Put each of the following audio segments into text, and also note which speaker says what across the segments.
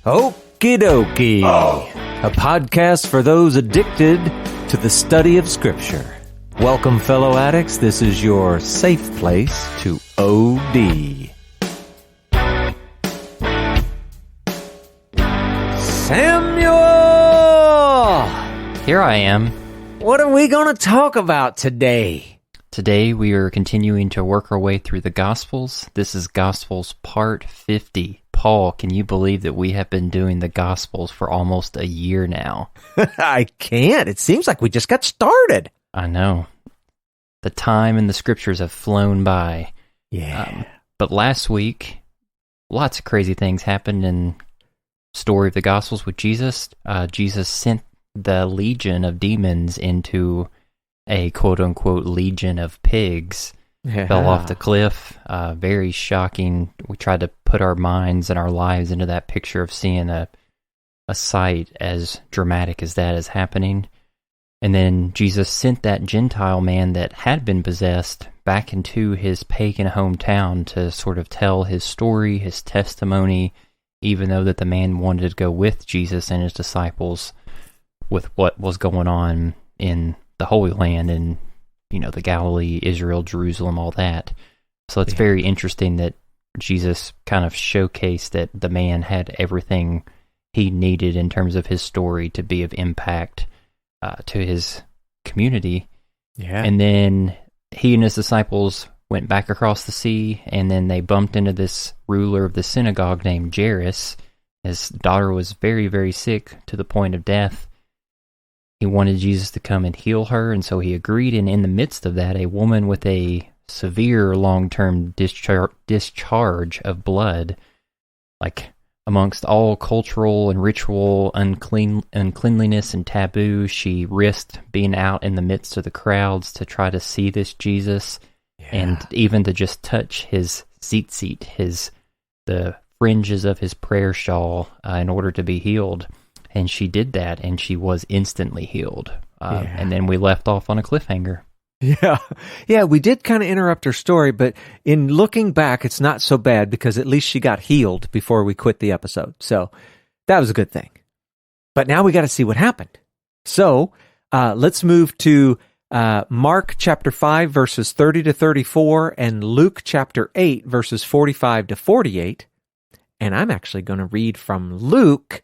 Speaker 1: Okie dokie. A podcast for those addicted to the study of Scripture. Welcome, fellow addicts. This is your safe place to OD. Samuel!
Speaker 2: Here I am.
Speaker 1: What are we going to talk about today?
Speaker 2: Today we are continuing to work our way through the Gospels. This is Gospels Part 50. Paul, can you believe that we have been doing the Gospels for almost a year now?
Speaker 1: I can't. It seems like we just got started.
Speaker 2: I know. The time and the Scriptures have flown by.
Speaker 1: Yeah.
Speaker 2: But last week, lots of crazy things happened in story of the Gospels with Jesus. Jesus sent the legion of demons into a quote-unquote legion of pigs.
Speaker 1: Yeah.
Speaker 2: Fell off the cliff. Very shocking. We tried to put our minds and our lives into that picture of seeing a sight as dramatic as that is happening. And then Jesus sent that Gentile man that had been possessed back into his pagan hometown to sort of tell his story, his testimony, even though that the man wanted to go with Jesus and his disciples with what was going on in the Holy Land and, you know, the Galilee, Israel, Jerusalem, all that. So it's very interesting that Jesus kind of showcased that the man had everything he needed in terms of his story to be of impact to his community.
Speaker 1: Yeah.
Speaker 2: And then he and his disciples went back across the sea, and then they bumped into this ruler of the synagogue named Jairus. His daughter was very, very sick to the point of death. He wanted Jesus to come and heal her, and so he agreed, and in the midst of that, a woman with a severe long-term discharge of blood, like amongst all cultural and ritual uncleanliness and taboo, she risked being out in the midst of the crowds to try to see this Jesus, and even to just touch his tzitzit, the fringes of his prayer shawl, in order to be healed. And she did that, and she was instantly healed. And then we left off on a cliffhanger.
Speaker 1: Yeah, we did kind of interrupt her story, but in looking back, it's not so bad because at least she got healed before we quit the episode. So that was a good thing. But now we got to see what happened. So let's move to Mark chapter 5, verses 30 to 34, and Luke chapter 8, verses 45 to 48. And I'm actually going to read from Luke,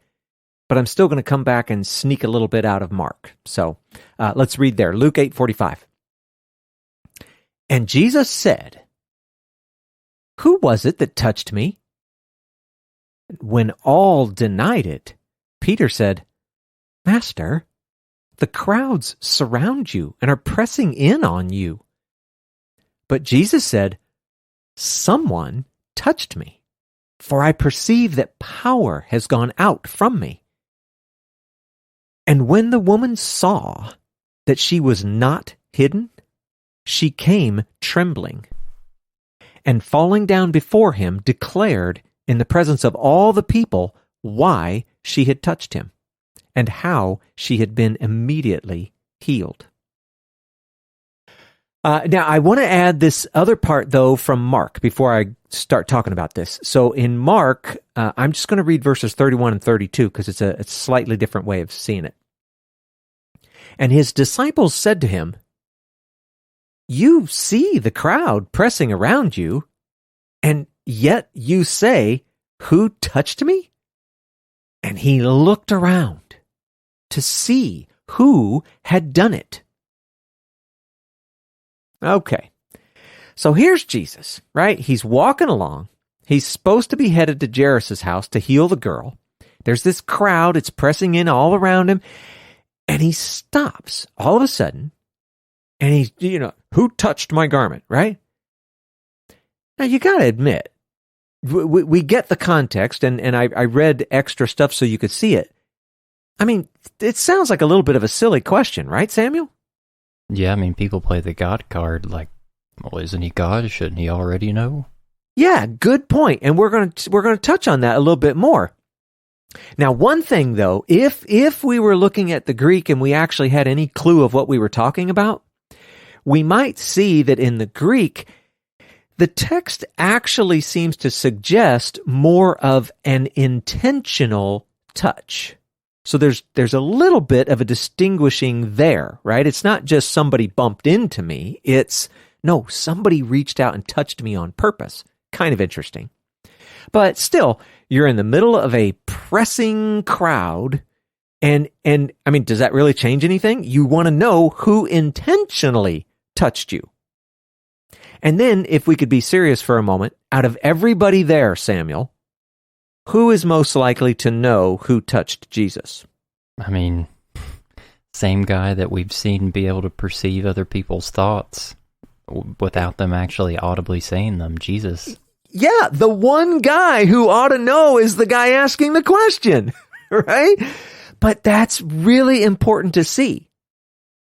Speaker 1: but I'm still going to come back and sneak a little bit out of Mark. So let's read there. Luke 8:45. And Jesus said, "Who was it that touched me?" When all denied it, Peter said, "Master, the crowds surround you and are pressing in on you." But Jesus said, "Someone touched me, for I perceive that power has gone out from me." And when the woman saw that she was not hidden, she came trembling, and falling down before him, declared in the presence of all the people why she had touched him, and how she had been immediately healed. Now, I want to add this other part, though, from Mark before I start talking about this. So in Mark, I'm just going to read verses 31 and 32 because it's a slightly different way of seeing it. And his disciples said to him, "You see the crowd pressing around you, and yet you say, 'Who touched me?'" And he looked around to see who had done it. Okay, so here's Jesus, right? He's walking along. He's supposed to be headed to Jairus' house to heal the girl. There's this crowd. It's pressing in all around him. And he stops all of a sudden. And he's, "Who touched my garment?" Right? Now, you got to admit, we get the context, and I read extra stuff so you could see it. I mean, it sounds like a little bit of a silly question, right, Samuel?
Speaker 2: Yeah, I mean, people play the God card like, well, isn't he God? Shouldn't he already know?
Speaker 1: Yeah, good point. And we're going to touch on that a little bit more. Now, one thing, though, if we were looking at the Greek and we actually had any clue of what we were talking about, we might see that in the Greek, the text actually seems to suggest more of an intentional touch. So there's a little bit of a distinguishing there, right? It's not just somebody bumped into me. It's, no, somebody reached out and touched me on purpose. Kind of interesting. But still, you're in the middle of a pressing crowd, and I mean, does that really change anything? You want to know who intentionally touched you. And then, if we could be serious for a moment, out of everybody there, Samuel, who is most likely to know who touched Jesus?
Speaker 2: I mean, same guy that we've seen be able to perceive other people's thoughts without them actually audibly saying them, Jesus.
Speaker 1: Yeah, the one guy who ought to know is the guy asking the question, right? But that's really important to see.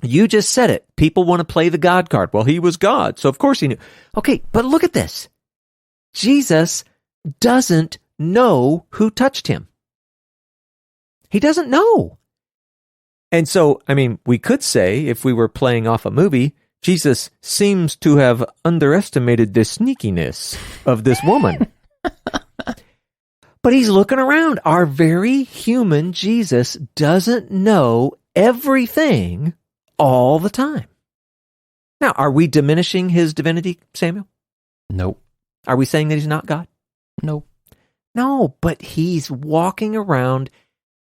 Speaker 1: You just said it. People want to play the God card. Well, he was God, so of course he knew. Okay, but look at this. Jesus doesn't know who touched him. He doesn't know. And so, I mean, we could say, if we were playing off a movie, Jesus seems to have underestimated the sneakiness of this woman. But he's looking around. Our very human Jesus doesn't know everything all the time. Now, are we diminishing his divinity, Samuel?
Speaker 2: Nope.
Speaker 1: Are we saying that he's not God?
Speaker 2: Nope.
Speaker 1: No, but he's walking around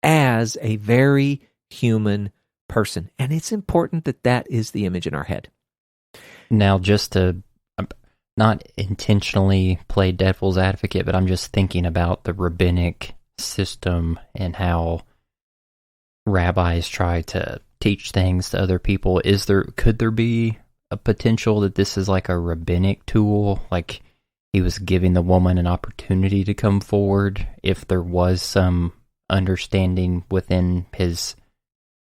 Speaker 1: as a very human person. And it's important that that is the image in our head.
Speaker 2: Now, just to not intentionally play devil's advocate, but I'm just thinking about the rabbinic system and how rabbis try to teach things to other people. Could there be a potential that this is like a rabbinic tool? Like he was giving the woman an opportunity to come forward if there was some understanding within his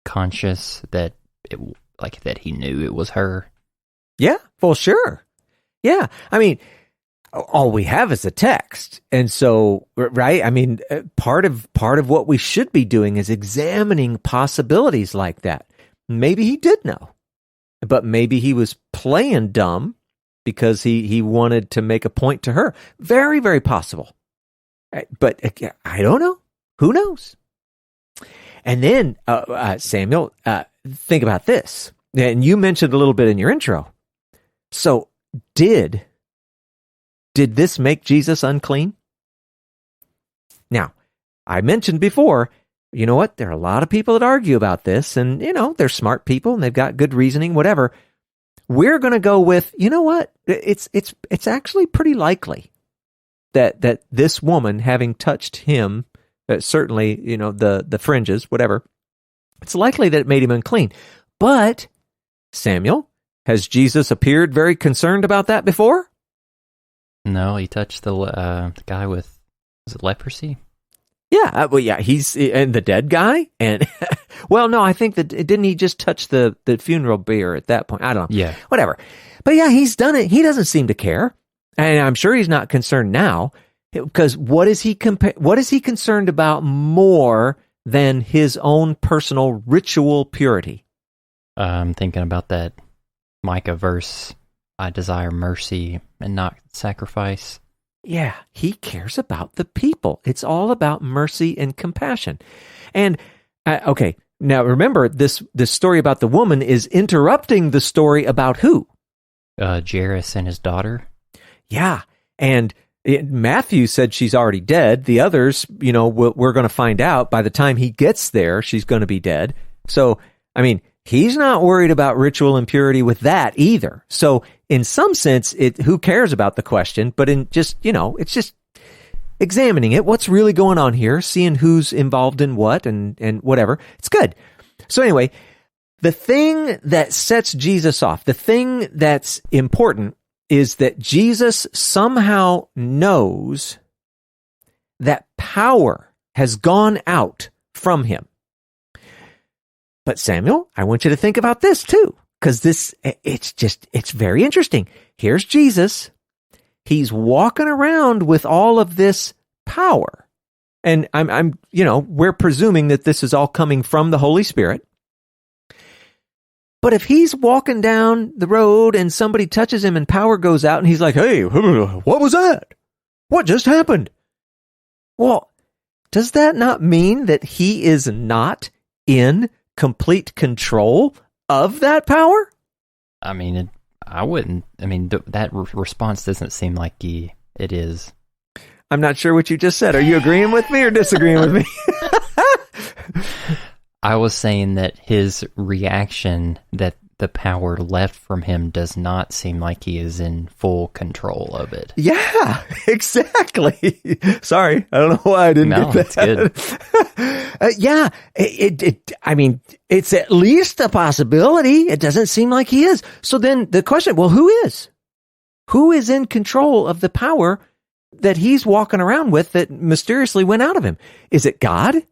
Speaker 2: conscious that that he knew it was her.
Speaker 1: Yeah, well, sure. Yeah, I mean, all we have is a text, and so, right? I mean, part of what we should be doing is examining possibilities like that. Maybe he did know, but maybe he was playing dumb because he wanted to make a point to her. Very, very possible. But I don't know. Who knows? And then, Samuel, think about this. And you mentioned a little bit in your intro. So, did this make Jesus unclean? Now, I mentioned before, you know what? There are a lot of people that argue about this, and, you know, they're smart people, and they've got good reasoning, whatever. We're going to go with, you know what? It's actually pretty likely that this woman, having touched him, certainly, you know, the fringes, whatever, it's likely that it made him unclean. But, Samuel, has Jesus appeared very concerned about that before?
Speaker 2: No, he touched the guy with, was it leprosy?
Speaker 1: Yeah, well, yeah, and the dead guy, and well, no, I think that didn't he just touch the funeral bier at that point? I don't know.
Speaker 2: Yeah,
Speaker 1: whatever. But yeah, he's done it. He doesn't seem to care, and I'm sure he's not concerned now because what is he concerned about more than his own personal ritual purity?
Speaker 2: I'm thinking about that Micah verse. I desire mercy and not sacrifice.
Speaker 1: Yeah, he cares about the people. It's all about mercy and compassion. And, okay, now remember, this story about the woman is interrupting the story about who?
Speaker 2: Jairus and his daughter.
Speaker 1: Yeah, and Matthew said she's already dead. The others, you know, we're going to find out by the time he gets there, she's going to be dead. So, I mean, he's not worried about ritual impurity with that either. So, in some sense, who cares about the question? But in just, you know, it's just examining it. What's really going on here? Seeing who's involved in what and whatever. It's good. So anyway, the thing that sets Jesus off, the thing that's important is that Jesus somehow knows that power has gone out from him. But Samuel, I want you to think about this too, because it's very interesting. Here's Jesus. He's walking around with all of this power. And I'm we're presuming that this is all coming from the Holy Spirit. But if he's walking down the road and somebody touches him and power goes out and he's like, hey, what was that? What just happened? Well, does that not mean that he is not in complete control of that power?
Speaker 2: I mean, I wouldn't. I mean, that response doesn't seem like it is.
Speaker 1: I'm not sure what you just said. Are you agreeing with me or disagreeing with me?
Speaker 2: I was saying that his reaction, that the power left from him, does not seem like he is in full control of it.
Speaker 1: Yeah, exactly. Sorry, I don't know why I didn't get that.
Speaker 2: It's good.
Speaker 1: I mean, it's at least a possibility. It doesn't seem like he is. So then the question, well, who is? Who is in control of the power that he's walking around with that mysteriously went out of him? Is it God?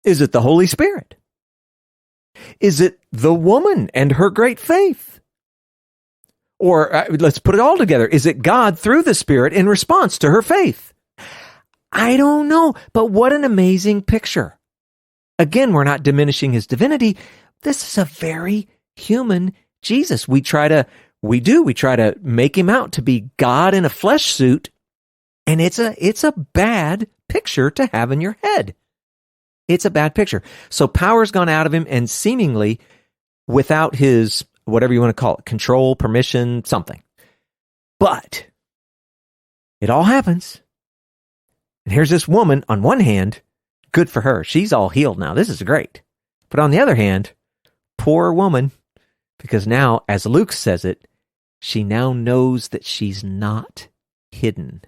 Speaker 1: Is it the Holy Spirit? Is it the woman and her great faith? Or let's put it all together. Is it God through the Spirit in response to her faith? I don't know, but what an amazing picture. Again, we're not diminishing his divinity. This is a very human Jesus. We try to make him out to be God in a flesh suit, and it's a bad picture to have in your head. It's a bad picture. So power's gone out of him, and seemingly without his, whatever you want to call it, control, permission, something. But it all happens. And here's this woman, on one hand, good for her. She's all healed now. This is great. But on the other hand, poor woman, because now, as Luke says it, she now knows that she's not hidden.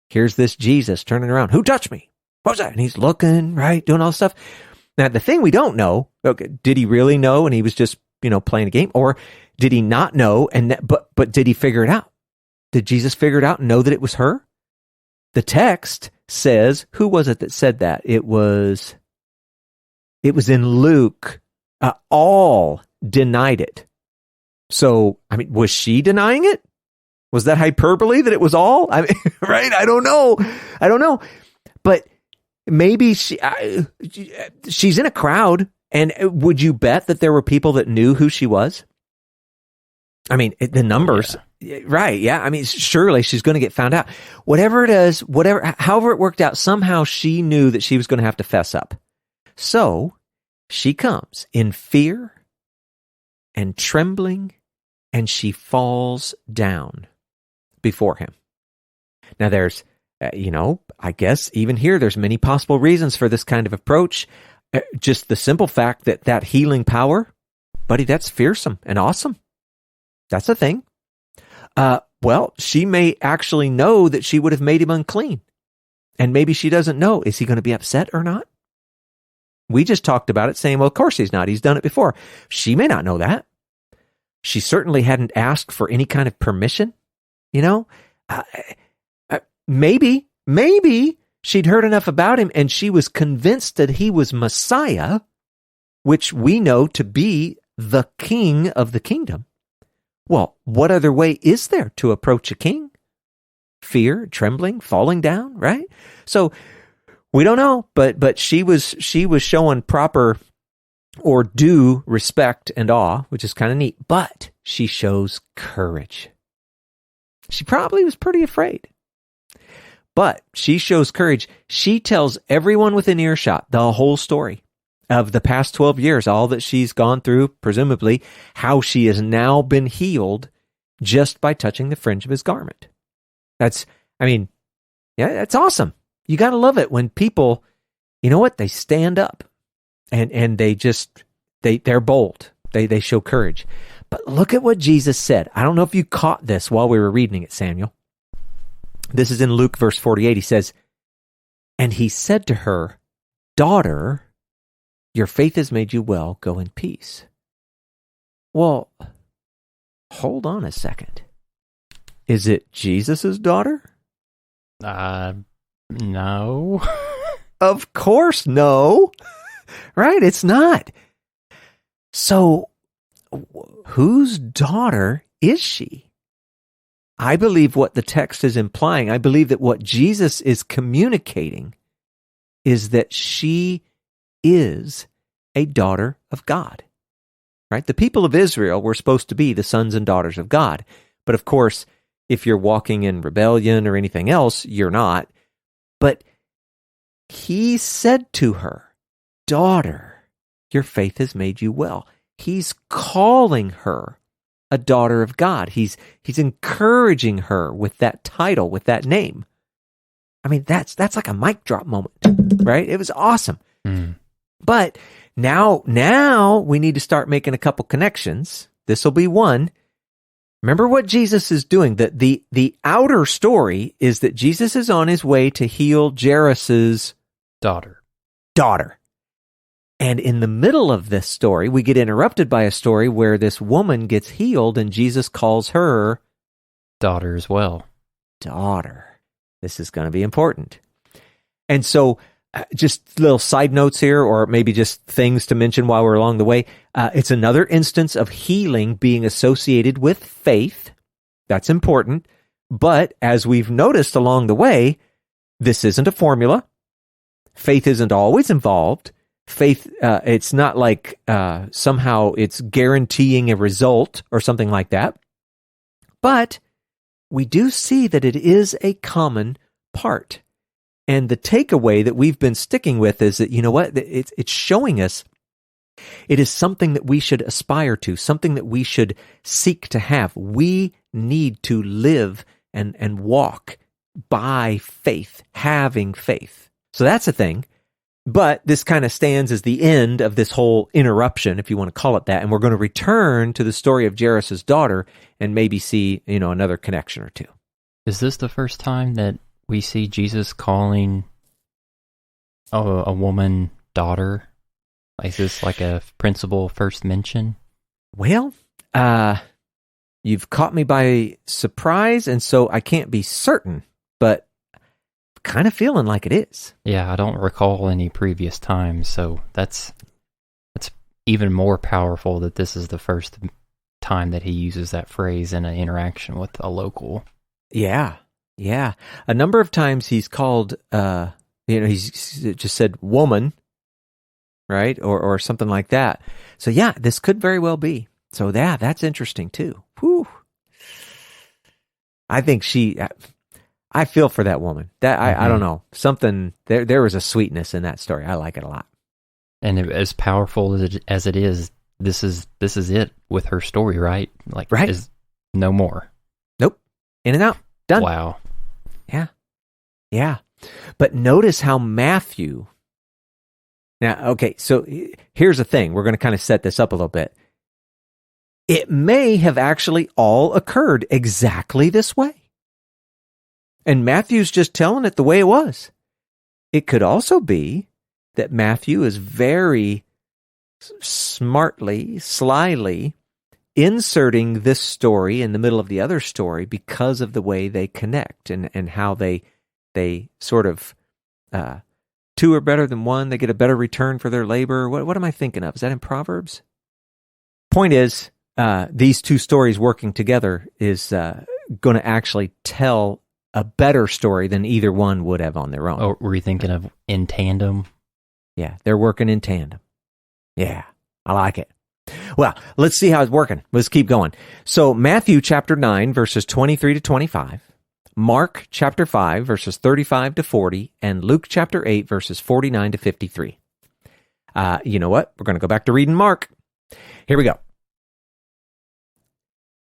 Speaker 1: Here's this Jesus turning around. Who touched me? What was that? And he's looking, right, doing all this stuff. Now, the thing we don't know, okay, did he really know and he was just, playing a game? Or did he not know, but did he figure it out? Did Jesus figure it out and know that it was her? The text says, who was it that said that? It was in Luke. All denied it. So, was she denying it? Was that hyperbole that it was all? Right? I don't know. But maybe she's in a crowd, and would you bet that there were people that knew who she was? The numbers, right? Yeah. Surely she's going to get found out. Whatever it is, however it worked out, somehow she knew that she was going to have to fess up. So she comes in fear and trembling, and she falls down before him. Now there's, I guess even here, there's many possible reasons for this kind of approach. Just the simple fact that healing power, buddy, that's fearsome and awesome. That's a thing. Well, she may actually know that she would have made him unclean. And maybe she doesn't know. Is he going to be upset or not? We just talked about it saying, well, of course he's not. He's done it before. She may not know that. She certainly hadn't asked for any kind of permission. Maybe she'd heard enough about him and she was convinced that he was Messiah, which we know to be the king of the kingdom. Well, what other way is there to approach a king? Fear, trembling, falling down, right? So we don't know, but she was showing proper or due respect and awe, which is kind of neat. But she shows courage. She probably was pretty afraid. But she shows courage. She tells everyone within earshot the whole story of the past 12 years, all that she's gone through, presumably, how she has now been healed just by touching the fringe of his garment. That's awesome. You got to love it when people, they stand up and they're bold. They show courage. But look at what Jesus said. I don't know if you caught this while we were reading it, Samuel. This is in Luke verse 48. He says, and he said to her, daughter, your faith has made you well. Go in peace. Well, hold on a second. Is it Jesus' daughter?
Speaker 2: No.
Speaker 1: Of course, no. Right? It's not. So, whose daughter is she? I believe what the text is implying, I believe that what Jesus is communicating is that she is a daughter of God. right? The people of Israel were supposed to be the sons and daughters of God. But of course, if you're walking in rebellion or anything else, you're not. But he said to her, "Daughter, your faith has made you well." He's calling her a daughter of God. He's encouraging her with that title, with that name. I mean, that's like a mic drop moment, right? It was awesome. But now we need to start making a couple connections. This will be one. Remember what Jesus is doing. The outer story is that Jesus is on his way to heal Jairus'
Speaker 2: Daughter.
Speaker 1: And in the middle of this story, we get interrupted by a story where this woman gets healed and Jesus calls her
Speaker 2: Daughter as well.
Speaker 1: Daughter. This is going to be important. And so just little side notes here, or maybe just things to mention while we're along the way. It's another instance of healing being associated with faith. That's important. But as we've noticed along the way, this isn't a formula. Faith isn't always involved. Faith, it's not like somehow it's guaranteeing a result or something like that. But we do see that it is a common part. And the takeaway that we've been sticking with is that, you know what, it's showing us it is something that we should aspire to, something that we should seek to have. We need to live and walk by faith, having faith. So that's a thing. But this kind of stands as the end of this whole interruption, if you want to call it that. And we're going to return to the story of Jairus' daughter and maybe see, another connection or two.
Speaker 2: Is this the first time that we see Jesus calling a woman daughter? Is this like a principal first mention?
Speaker 1: Well, you've caught me by surprise, and so I can't be certain, but kind of feeling like it is.
Speaker 2: Yeah, I don't recall any previous times, so that's even more powerful that this is the first time that he uses that phrase in an interaction with a local.
Speaker 1: Yeah. A number of times he's called, he's just said woman, right? Or something like that. So yeah, this could very well be. So yeah, that's interesting too. Whew. I think I feel for that woman. That I don't know. Something there was a sweetness in that story. I like it a lot.
Speaker 2: And as powerful as it is, this is it with her story, right? Like,
Speaker 1: right.
Speaker 2: Is no more.
Speaker 1: Nope. In and out. Done.
Speaker 2: Wow.
Speaker 1: Yeah. But notice how Matthew. Now, okay, so here's the thing. We're going to kind of set this up a little bit. It may have actually all occurred exactly this way. And Matthew's just telling it the way it was. It could also be that Matthew is very slyly inserting this story in the middle of the other story because of the way they connect and how they sort of, two are better than one. They get a better return for their labor. What am I thinking of? Is that in Proverbs? Point is, these two stories working together is going to actually tell a better story than either one would have on their own.
Speaker 2: Oh, were you thinking of in tandem?
Speaker 1: Yeah, they're working in tandem. Yeah, I like it. Well, let's see how it's working. Let's keep going. So Matthew chapter 9, verses 23 to 25, Mark chapter 5, verses 35 to 40, and Luke chapter 8, verses 49 to 53. You know what? We're going to go back to reading Mark. Here we go.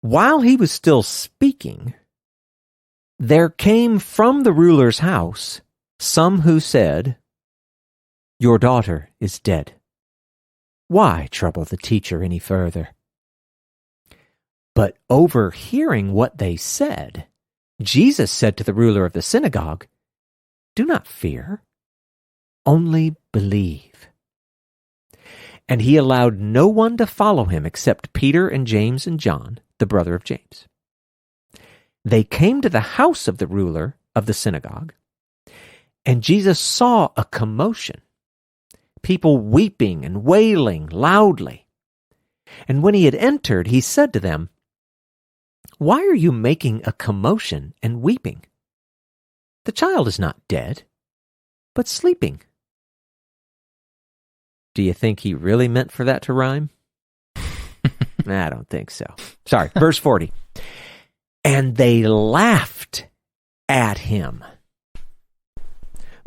Speaker 1: While he was still speaking, there came from the ruler's house some who said, "Your daughter is dead. Why trouble the teacher any further?" But overhearing what they said, Jesus said to the ruler of the synagogue, "Do not fear, only believe." And he allowed no one to follow him except Peter and James and John, the brother of James. They came to the house of the ruler of the synagogue, and Jesus saw a commotion, people weeping and wailing loudly. And when he had entered, he said to them, "Why are you making a commotion and weeping? The child is not dead, but sleeping." Do you think he really meant for that to rhyme? I don't think so. Sorry, verse 40. And they laughed at him.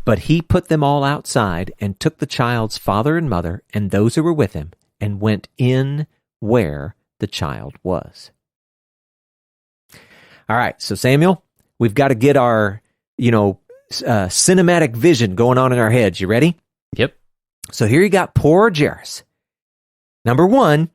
Speaker 1: But he put them all outside and took the child's father and mother and those who were with him and went in where the child was. All right, so Samuel, we've got to get our, cinematic vision going on in our heads. You ready?
Speaker 2: Yep.
Speaker 1: So here you got poor Jairus. Number one,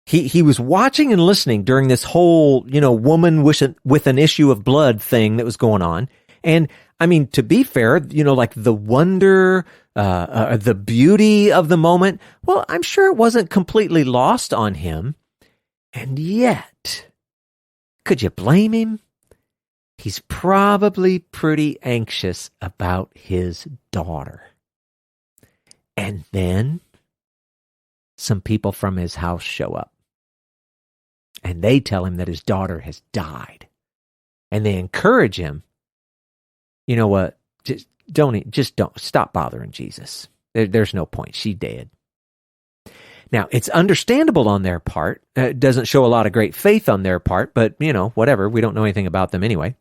Speaker 1: he was watching and listening during this whole, woman with an issue of blood thing that was going on. And I mean, to be fair, like the wonder, the beauty of the moment, well, I'm sure it wasn't completely lost on him. And yet, could you blame him? He's probably pretty anxious about his daughter. And then some people from his house show up. And they tell him that his daughter has died. And they encourage him, you know what, just don't stop bothering Jesus. There's no point. She's dead. Now, it's understandable on their part. It doesn't show a lot of great faith on their part, but, whatever. We don't know anything about them anyway.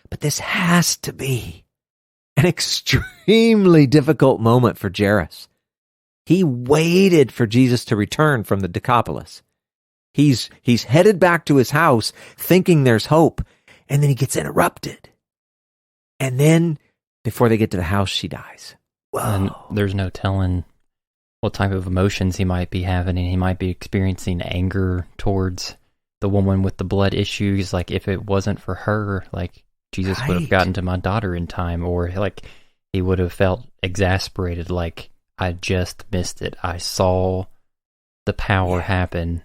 Speaker 1: But this has to be an extremely difficult moment for Jairus. He waited for Jesus to return from the Decapolis. He's headed back to his house thinking there's hope, and then he gets interrupted. And then, before they get to the house, she dies. Whoa.
Speaker 2: And there's no telling what type of emotions he might be having, and he might be experiencing anger towards the woman with the blood issues. Like, if it wasn't for her, like, Jesus would have gotten to my daughter in time, or like he would have felt exasperated, like, I just missed it. I saw the power happen,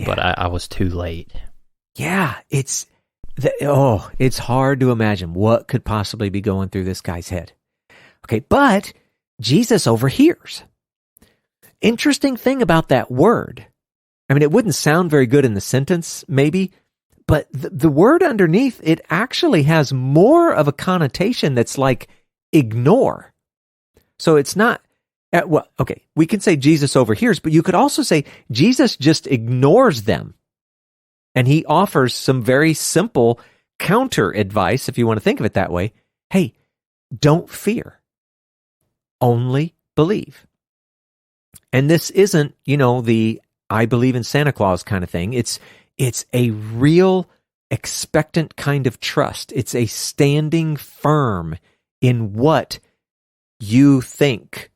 Speaker 2: but I was too late. Yeah,
Speaker 1: it's hard to imagine what could possibly be going through this guy's head. Okay, but Jesus overhears. Interesting thing about that word. I mean, it wouldn't sound very good in the sentence, maybe, but the word underneath, it actually has more of a connotation that's like ignore. So it's not, we can say Jesus overhears, but you could also say Jesus just ignores them. And he offers some very simple counter advice, if you want to think of it that way. Hey, don't fear. Only believe. And this isn't, the I believe in Santa Claus kind of thing. It's a real expectant kind of trust. It's a standing firm in what you think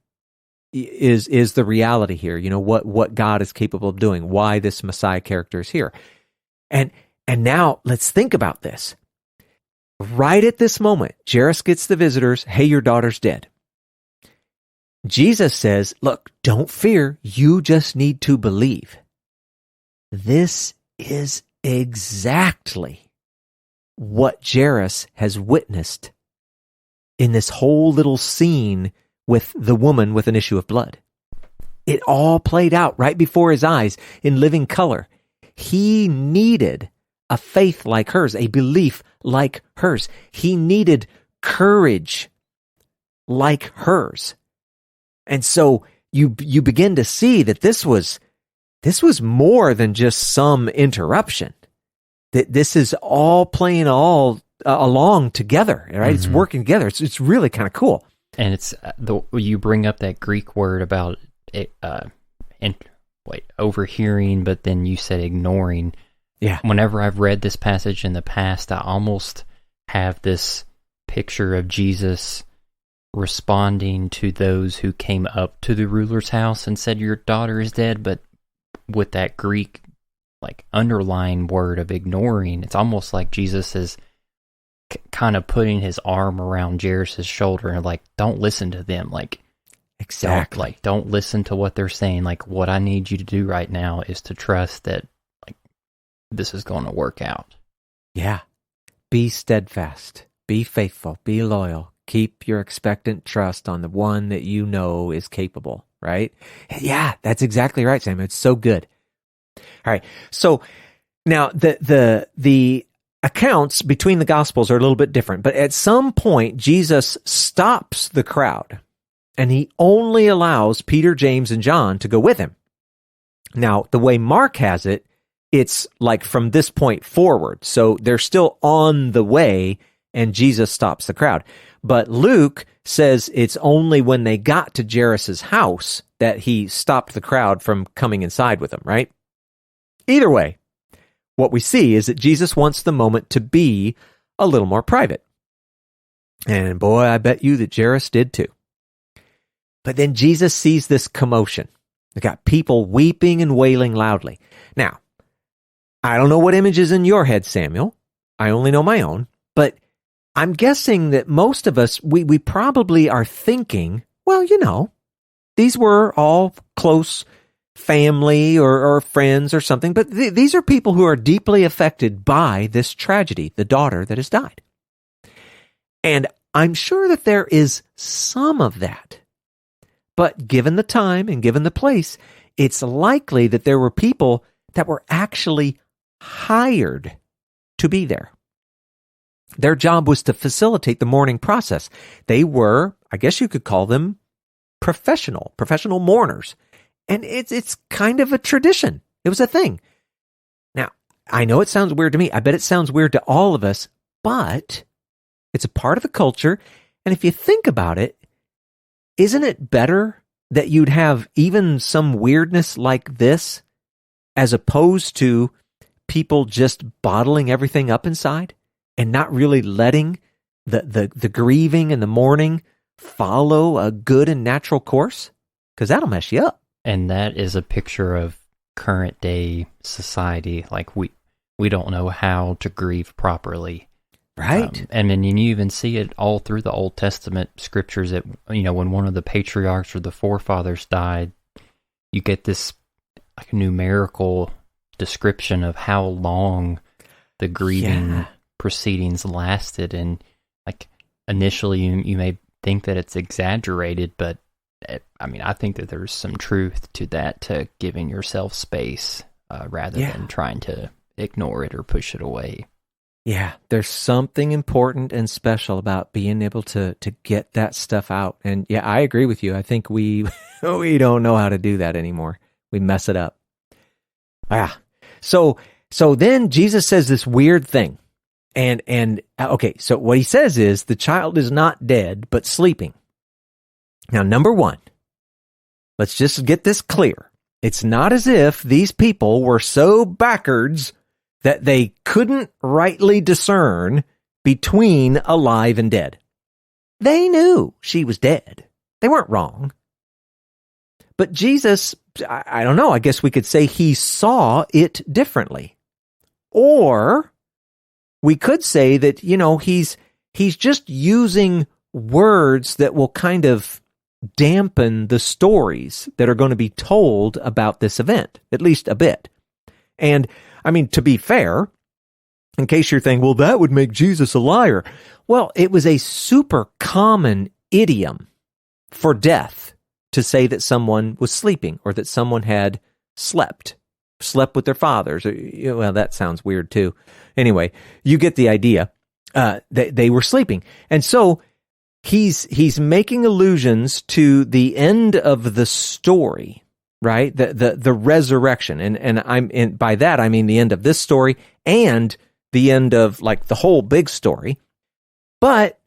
Speaker 1: is the reality here. What God is capable of doing, why this Messiah character is here. And now let's think about this. Right at this moment, Jairus gets the visitors, hey, your daughter's dead. Jesus says, look, don't fear, you just need to believe. This is exactly what Jairus has witnessed in this whole little scene with the woman with an issue of blood. It all played out right before his eyes in living color. He needed a faith like hers, a belief like hers. He needed courage like hers. And so you begin to see that this was more than just some interruption. That this is all playing along together, right? Mm-hmm. It's working together. It's really kind of cool.
Speaker 2: And it's you bring up that Greek word about it, overhearing, but then you said ignoring.
Speaker 1: Yeah.
Speaker 2: Whenever I've read this passage in the past, I almost have this picture of Jesus responding to those who came up to the ruler's house and said, your daughter is dead, but with that Greek underlying word of ignoring. It's almost like Jesus is kind of putting his arm around Jairus' shoulder and don't listen to them.
Speaker 1: Exactly.
Speaker 2: Don't listen to what they're saying. What I need you to do right now is to trust that this is going to work out.
Speaker 1: Yeah. Be steadfast. Be faithful. Be loyal. Keep your expectant trust on the one that you know is capable, right? Yeah, that's exactly right, Sam. It's so good. All right. So now the accounts between the Gospels are a little bit different, but at some point, Jesus stops the crowd and he only allows Peter, James, and John to go with him. Now, the way Mark has it, it's like from this point forward. So they're still on the way and Jesus stops the crowd. But Luke says it's only when they got to Jairus' house that he stopped the crowd from coming inside with him, right? Either way, what we see is that Jesus wants the moment to be a little more private. And boy, I bet you that Jairus did too. But then Jesus sees this commotion. They got people weeping and wailing loudly. Now, I don't know what image is in your head, Samuel. I only know my own. But I'm guessing that most of us, we probably are thinking, well, these were all close family or friends or something, but these are people who are deeply affected by this tragedy, the daughter that has died. And I'm sure that there is some of that. But given the time and given the place, it's likely that there were people that were actually hired to be there. Their job was to facilitate the mourning process. They were, I guess you could call them, professional mourners. And it's kind of a tradition. It was a thing. Now, I know it sounds weird to me. I bet it sounds weird to all of us, but it's a part of the culture. And if you think about it, isn't it better that you'd have even some weirdness like this as opposed to people just bottling everything up inside and not really letting the grieving and the mourning follow a good and natural course? Because that'll mess you up.
Speaker 2: And that is a picture of current day society. Like we don't know how to grieve properly.
Speaker 1: Right.
Speaker 2: And then you even see it all through the Old Testament scriptures that, when one of the patriarchs or the forefathers died, you get this like numerical description of how long the grieving proceedings lasted. And like initially you may think that it's exaggerated, but I think that there's some truth to that, to giving yourself space rather than trying to ignore it or push it away.
Speaker 1: Yeah, there's something important and special about being able to get that stuff out. And yeah, I agree with you. I think we don't know how to do that anymore. We mess it up. So then Jesus says this weird thing. And okay, so what he says is the child is not dead, but sleeping. Now, number one, let's just get this clear. It's not as if these people were so backwards that they couldn't rightly discern between alive and dead. They knew she was dead. They weren't wrong. But Jesus, I don't know, I guess we could say he saw it differently. Or we could say that, he's just using words that will kind of dampen the stories that are going to be told about this event, at least a bit. And to be fair, in case you're thinking, well, that would make Jesus a liar. Well, it was a super common idiom for death to say that someone was sleeping or that someone had slept with their fathers. Well, that sounds weird too. Anyway, you get the idea. They were sleeping. And so he's making allusions to the end of the story, right? The resurrection. And by that I mean the end of this story and the end of like the whole big story. But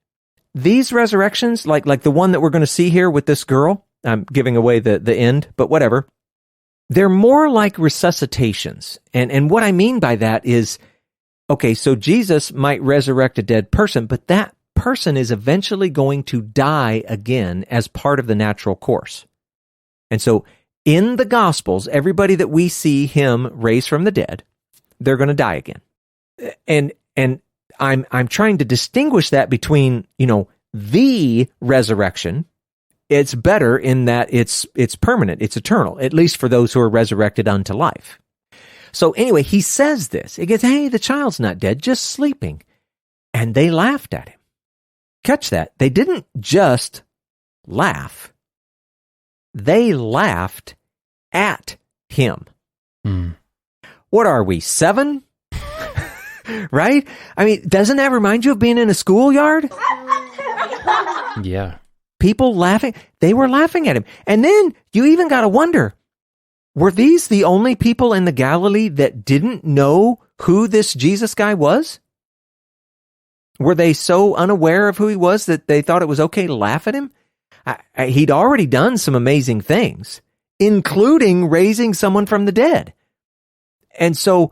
Speaker 1: these resurrections, like the one that we're going to see here with this girl, I'm giving away the end, but whatever. They're more like resuscitations. And what I mean by that is, okay, so Jesus might resurrect a dead person, but that person is eventually going to die again as part of the natural course. And so in the Gospels, everybody that we see him raise from the dead, they're going to die again. And I'm trying to distinguish that between, the resurrection. It's better in that it's permanent, it's eternal, at least for those who are resurrected unto life. So anyway, he says this. He goes, hey, the child's not dead, just sleeping. And they laughed at him. Catch that. They didn't just laugh. They laughed at him. What are we, 7? Right? Doesn't that remind you of being in a schoolyard?
Speaker 2: Yeah.
Speaker 1: People laughing. They were laughing at him. And then you even got to wonder, were these the only people in the Galilee that didn't know who this Jesus guy was? Were they so unaware of who he was that they thought it was okay to laugh at him? He'd already done some amazing things, including raising someone from the dead. And so,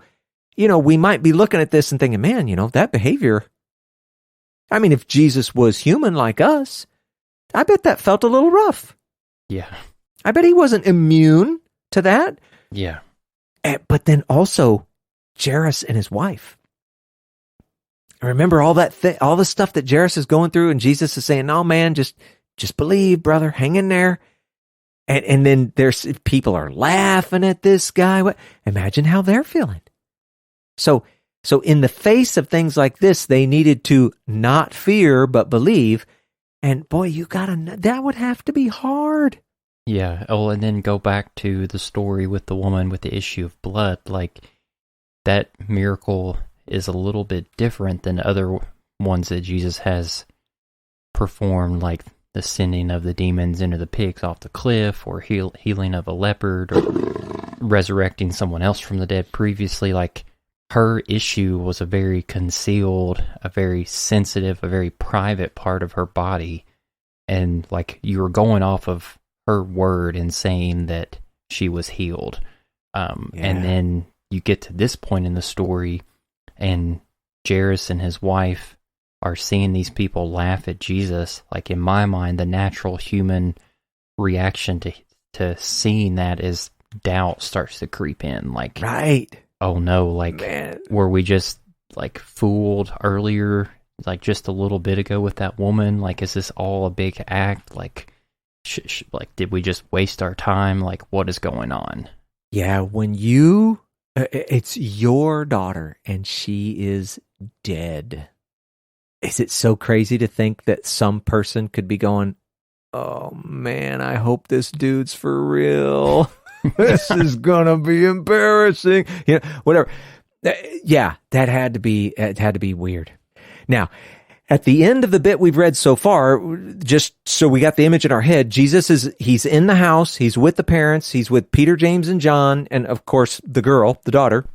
Speaker 1: we might be looking at this and thinking, man, that behavior. I mean, if Jesus was human like us, I bet that felt a little rough.
Speaker 2: Yeah.
Speaker 1: I bet he wasn't immune to that.
Speaker 2: Yeah.
Speaker 1: But then also, Jairus and his wife. I remember all the stuff that Jairus is going through, and Jesus is saying, "No, man, just believe, brother, hang in there." And then there's people are laughing at this guy. Imagine how they're feeling. So in the face of things like this, they needed to not fear but believe. And boy, that would have to be hard.
Speaker 2: Yeah. Oh, and then go back to the story with the woman with the issue of blood. Like, that miracle is a little bit different than other ones that Jesus has performed, like the sending of the demons into the pigs off the cliff, or healing of a leopard, or resurrecting someone else from the dead previously. Like, her issue was a very concealed, a very sensitive, a very private part of her body. And like, you were going off of her word and saying that she was healed. And then you get to this point in the story, and Jairus and his wife are seeing these people laugh at Jesus. Like, in my mind, the natural human reaction to seeing that is doubt starts to creep in. Like,
Speaker 1: right.
Speaker 2: Oh no, like,
Speaker 1: man,
Speaker 2: were we just like fooled earlier, like just a little bit ago with that woman? Like, is this all a big act? Like, like, did we just waste our time? Like, what is going on?
Speaker 1: Yeah, when it's your daughter and she is dead. Is it so crazy to think that some person could be going, "Oh man, I hope this dude's for real. This is gonna be embarrassing." Whatever. Yeah, it had to be weird. Now, at the end of the bit we've read so far, just so we got the image in our head, he's in the house, he's with the parents, he's with Peter, James, and John, and of course the girl, the daughter.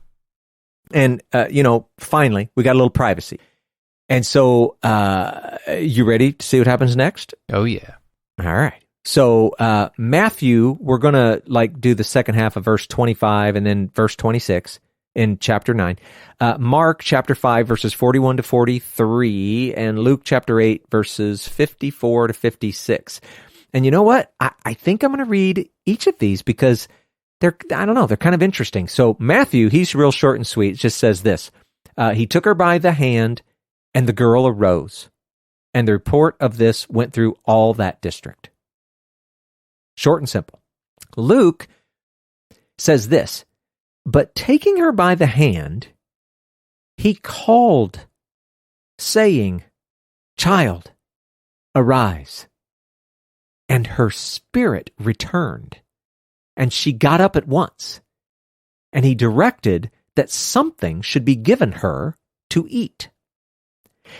Speaker 1: And, finally, we got a little privacy. And so, you ready to see what happens next?
Speaker 2: Oh, yeah.
Speaker 1: All right. So, Matthew, we're going to do the second half of verse 25 and then verse 26 in chapter 9. Mark chapter 5, verses 41 to 43, and Luke chapter 8, verses 54 to 56. And you know what? I think I'm going to read each of these because they're kind of interesting. So Matthew, he's real short and sweet. It just says this. He took her by the hand, and the girl arose. And the report of this went through all that district. Short and simple. Luke says this. But taking her by the hand, he called, saying, "Child, arise." And her spirit returned, and she got up at once. And he directed that something should be given her to eat.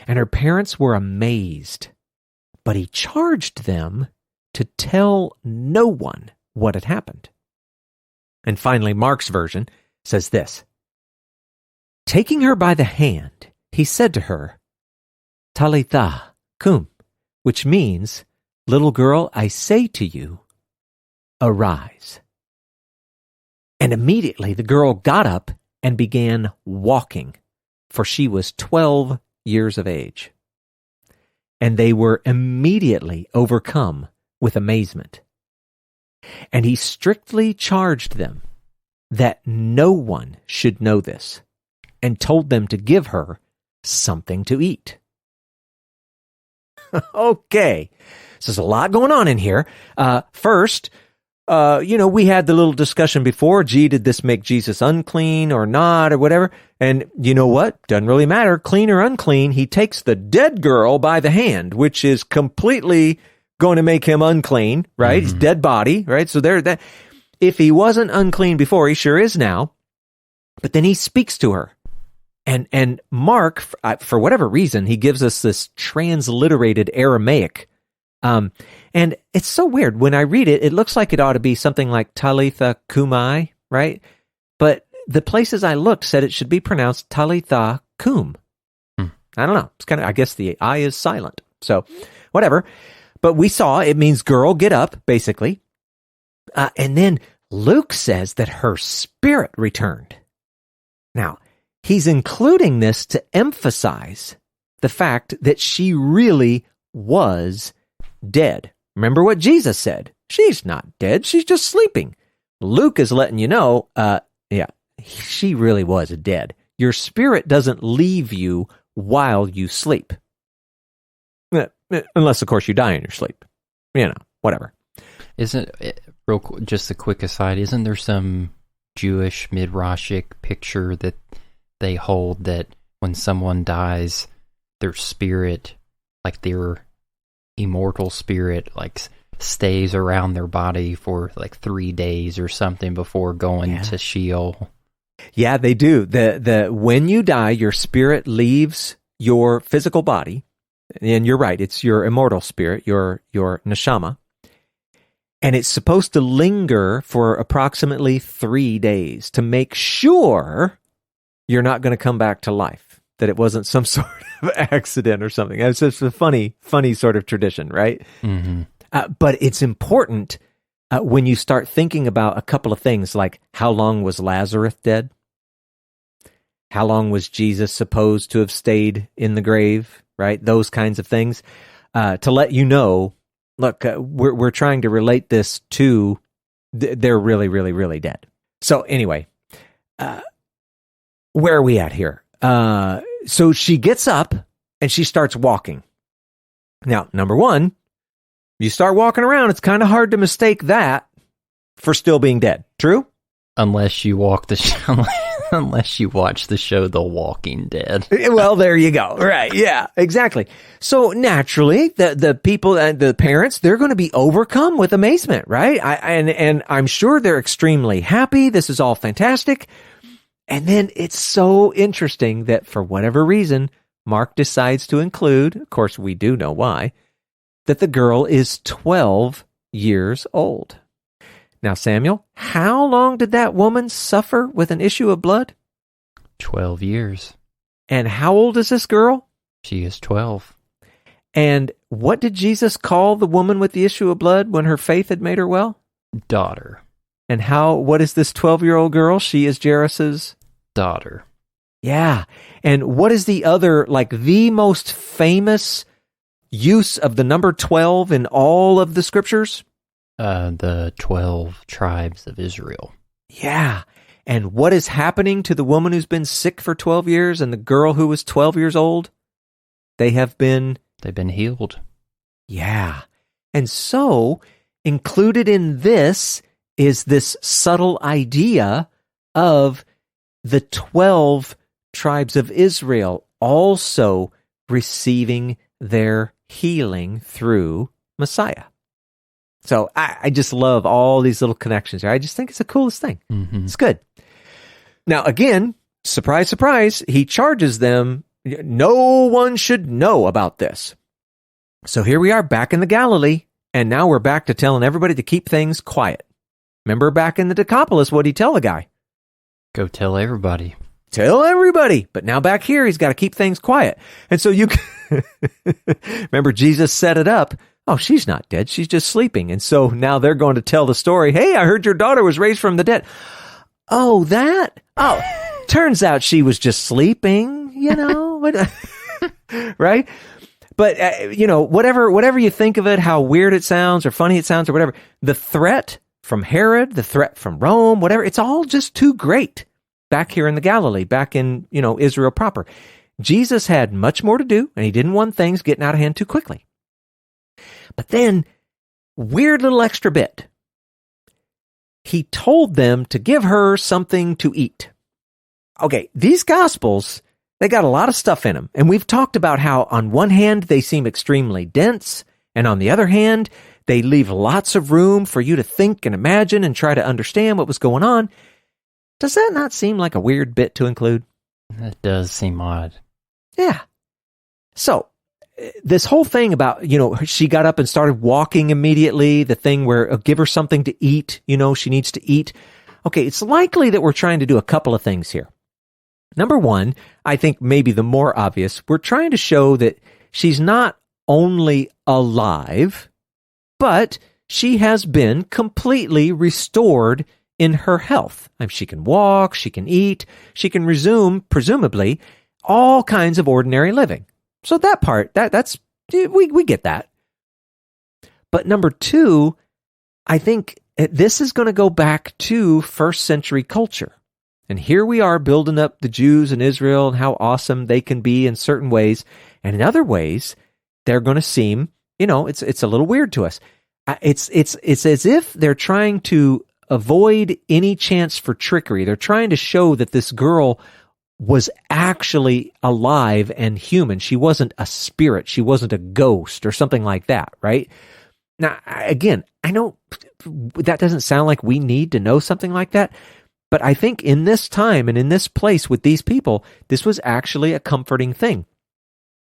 Speaker 1: And her parents were amazed, but he charged them to tell no one what had happened. And finally, Mark's version says this. Taking her by the hand, he said to her, "Talitha cum," which means, "Little girl, I say to you, arise." And immediately the girl got up and began walking, for she was 12 years of age. And they were immediately overcome with amazement. And he strictly charged them that no one should know this, and told them to give her something to eat. Okay, so there's a lot going on in here. First, we had the little discussion before, did this make Jesus unclean or not, or whatever? And you know what? Doesn't really matter, clean or unclean. He takes the dead girl by the hand, which is completely going to make him unclean, right?
Speaker 2: Mm-hmm.
Speaker 1: His dead body, right? So if he wasn't unclean before, he sure is now. But then he speaks to her. And Mark, for whatever reason, he gives us this transliterated Aramaic And it's so weird. When I read it, it looks like it ought to be something like Talitha Kumai, right? But the places I looked said it should be pronounced Talitha Kum. I don't know. It's kind of, I guess the I is silent. So, whatever. But we saw it means girl, get up, basically. And then Luke says that her spirit returned. Now, he's including this to emphasize the fact that she really was dead. Remember what Jesus said. She's not dead. She's just sleeping. Luke is letting you know, she really was dead. Your spirit doesn't leave you while you sleep. Unless, of course, you die in your sleep. Whatever.
Speaker 2: Isn't, just a quick aside, isn't there some Jewish midrashic picture that they hold that when someone dies, their spirit, like their immortal spirit, like stays around their body for like 3 days or something before going to Sheol?
Speaker 1: Yeah, they do. When you die, your spirit leaves your physical body, and you're right, it's your immortal spirit, your neshama, and it's supposed to linger for approximately 3 days to make sure you're not going to come back to life, that it wasn't some sort of accident or something. It's just a funny sort of tradition, right?
Speaker 2: Mm-hmm.
Speaker 1: But it's important when you start thinking about a couple of things, like how long was Lazarus dead? How long was Jesus supposed to have stayed in the grave, right? Those kinds of things. To let you know, look, we're trying to relate this to they're really, really, really dead. So anyway, where are we at here? So she gets up and she starts walking. Now, number one, you start walking around, it's kind of hard to mistake that for still being dead. True?
Speaker 2: Unless you watch the show The Walking Dead.
Speaker 1: Well, there you go. Right. Yeah, exactly. So naturally, the people and the parents, they're going to be overcome with amazement, right? And I'm sure they're extremely happy. This is all fantastic. And then it's so interesting that for whatever reason, Mark decides to include, of course we do know why, that the girl is 12 years old. Now, Samuel, how long did that woman suffer with an issue of blood?
Speaker 2: 12 years.
Speaker 1: And how old is this girl?
Speaker 2: She is 12.
Speaker 1: And what did Jesus call the woman with the issue of blood when her faith had made her well?
Speaker 2: Daughter.
Speaker 1: And what is this 12-year-old girl? She is Jairus'
Speaker 2: daughter.
Speaker 1: Yeah. And what is the other, the most famous use of the number 12 in all of the scriptures?
Speaker 2: The 12 tribes of Israel.
Speaker 1: Yeah. And what is happening to the woman who's been sick for 12 years and the girl who was 12 years old? They've been
Speaker 2: healed.
Speaker 1: Yeah. And so, included in this is this subtle idea of the 12 tribes of Israel also receiving their healing through Messiah. So I just love all these little connections here. I just think it's the coolest thing.
Speaker 2: Mm-hmm.
Speaker 1: It's good. Now, again, surprise, surprise, he charges them, no one should know about this. So here we are back in the Galilee, and now we're back to telling everybody to keep things quiet. Remember back in the Decapolis, what did he tell the guy?
Speaker 2: Go tell everybody.
Speaker 1: Tell everybody. But now back here, he's got to keep things quiet. And so you remember Jesus set it up. Oh, she's not dead. She's just sleeping. And so now they're going to tell the story. Hey, I heard your daughter was raised from the dead. Oh, that? Oh, turns out she was just sleeping, right? But, whatever you think of it, how weird it sounds or funny it sounds or whatever, the threat from Herod, the threat from Rome, whatever, it's all just too great back here in the Galilee, back in, Israel proper. Jesus had much more to do, and he didn't want things getting out of hand too quickly. But then, weird little extra bit. He told them to give her something to eat. Okay, these Gospels, they got a lot of stuff in them. And we've talked about how on one hand, they seem extremely dense. And on the other hand, they leave lots of room for you to think and imagine and try to understand what was going on. Does that not seem like a weird bit to include?
Speaker 2: That does seem odd.
Speaker 1: Yeah. So, this whole thing about, she got up and started walking immediately, the thing where give her something to eat, she needs to eat. Okay, it's likely that we're trying to do a couple of things here. Number one, I think maybe the more obvious, we're trying to show that she's not only alive, but she has been completely restored in her health. I mean, she can walk, she can eat, she can resume, presumably, all kinds of ordinary living. So that part, we get that. But number two, I think this is going to go back to first century culture. And here we are building up the Jews in Israel and how awesome they can be in certain ways. And in other ways, they're going to seem, it's a little weird to us. It's as if they're trying to avoid any chance for trickery. They're trying to show that this girl was actually alive and human. She wasn't a spirit. She wasn't a ghost or something like that, right? Now, again, I know that doesn't sound like we need to know something like that, but I think in this time and in this place with these people, this was actually a comforting thing.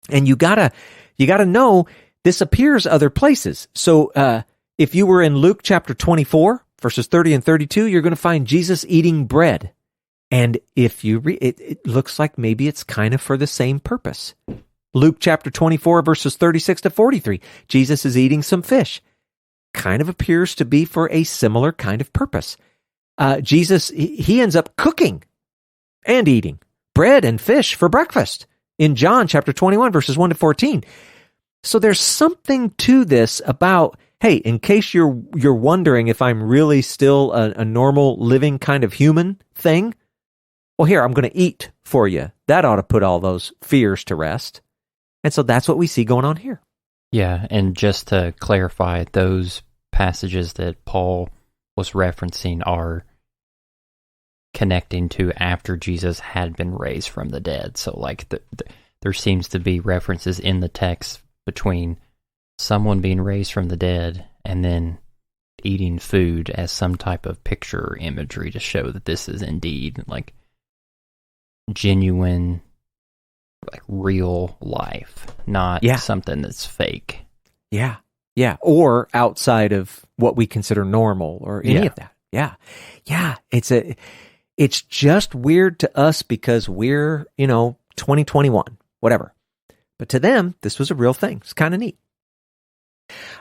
Speaker 1: And you gotta know this appears other places. So if you were in Luke chapter 24, verses 30 and 32, you're going to find Jesus eating bread. And if you read it looks like maybe it's kind of for the same purpose. Luke chapter 24, verses 36 to 43, Jesus is eating some fish. Kind of appears to be for a similar kind of purpose. Jesus, he ends up cooking and eating bread and fish for breakfast in John chapter 21, verses 1 to 14. So there's something to this about, hey, in case you're wondering if I'm really still a normal living kind of human thing, well, here, I'm going to eat for you. That ought to put all those fears to rest. And so that's what we see going on here.
Speaker 2: Yeah, and just to clarify, those passages that Paul was referencing are connecting to after Jesus had been raised from the dead. So like there seems to be references in the text between someone being raised from the dead and then eating food as some type of picture or imagery to show that this is indeed like genuine, like real life, not something that's fake.
Speaker 1: Yeah. Yeah. Or outside of what we consider normal or any of that. Yeah. Yeah. It's just weird to us because we're, 2021, whatever. But to them, this was a real thing. It's kind of neat.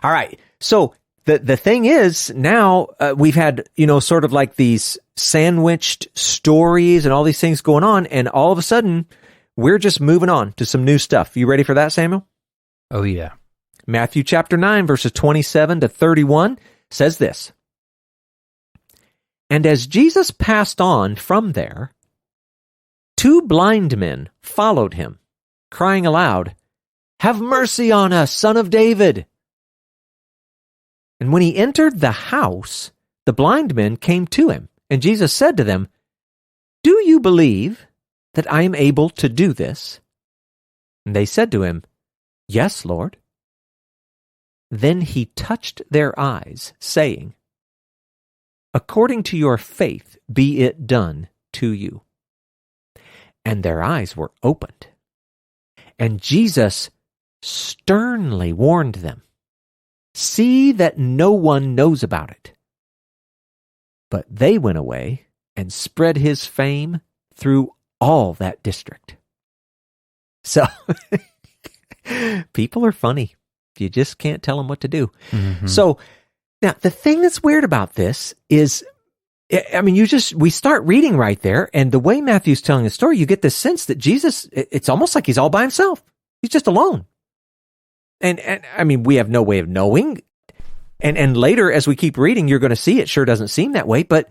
Speaker 1: All right. So the thing is now we've had, sort of like these sandwiched stories and all these things going on. And all of a sudden we're just moving on to some new stuff. You ready for that, Samuel?
Speaker 2: Oh, yeah.
Speaker 1: Matthew chapter 9, verses 27 to 31 says this. And as Jesus passed on from there, 2 blind men followed him, crying aloud, "Have mercy on us, Son of David." And when he entered the house, the blind men came to him, and Jesus said to them, "Do you believe that I am able to do this?" And they said to him, "Yes, Lord." Then he touched their eyes, saying, "According to your faith be it done to you." And their eyes were opened. And Jesus sternly warned them, "See that no one knows about it." But they went away and spread his fame through all that district. So, people are funny. You just can't tell them what to do. Mm-hmm. So, now, the thing that's weird about this is, we start reading right there, and the way Matthew's telling the story, you get this sense that Jesus, it's almost like he's all by himself. He's just alone. And we have no way of knowing. And later, as we keep reading, you're going to see it sure doesn't seem that way, but